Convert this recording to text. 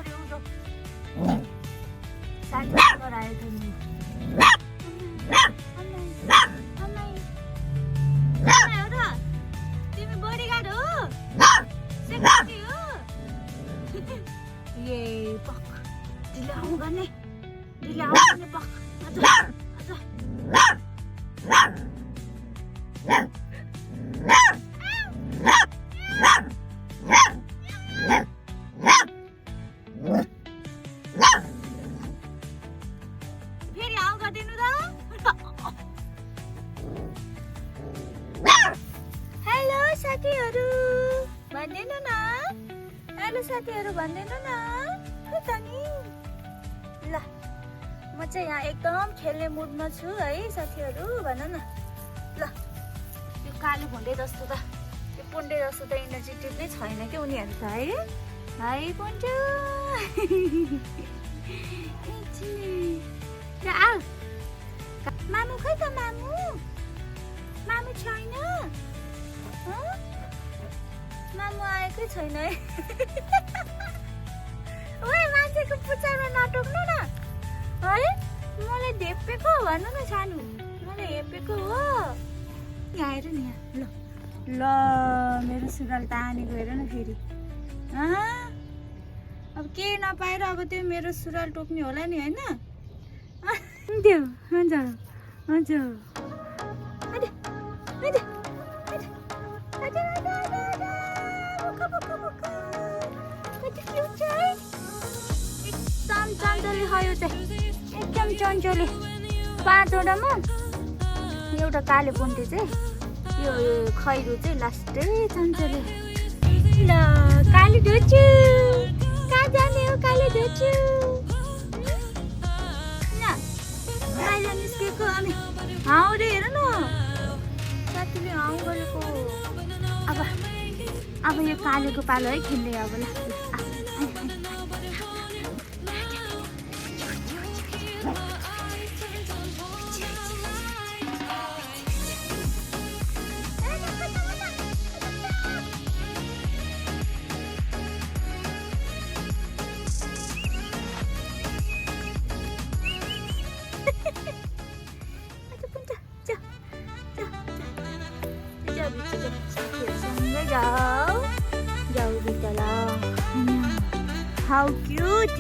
अरे उठो साथी करायो त नि तिमी बडीगार्ड हो सेक्युरिटी हो ये पक ढिलो आउँ गर्ने पक आज फेरि आउँ गरिदिनु त हेलो साथीहरू भन्दिनु न हेलो साथीहरू भन्दिनु न त नि ल म चाहिँ यहाँ एकदम खेल्ने मुडमा छु है साथीहरू भन न ल यो कालो भुन्डे जस्तो त यो पुन्डे जस्तो त इनर्जेटिभ नै छैन कि उनीहरू त है पुन्डो ल आऊ मामु खै त मामु छैन मामु आएकै छैन है ओए मान्छेको पुच्छरमा नटोक्नु न है मलाई ढेपेको भन्नु न सानो मलाई हेपेको हो यहाँ आएर नि यहाँ ल मेरो सुगाल तानेको हेर न फेरि अब के नपाएर अब त्यो मेरो सुरुवाल टोक्ने होला नि होइन त्यो हुन्छ हुन्छ एकदम चन्चले खायो चाहिँ एकदम चन्चले 5 वटामा एउटा काले पुन्टे चाहिँ यो खैरो चाहिँ लास्टै चन्चले ल काले ढोच्छु कहाँ जाने हो काले ढोच्छु बाहिर निस्केको अनि हाउडे हेर न साथीले हाउ गरेको अब यो कालेको पालो है खेल्दै अब ल जाओ बिटला हाउ क्यूट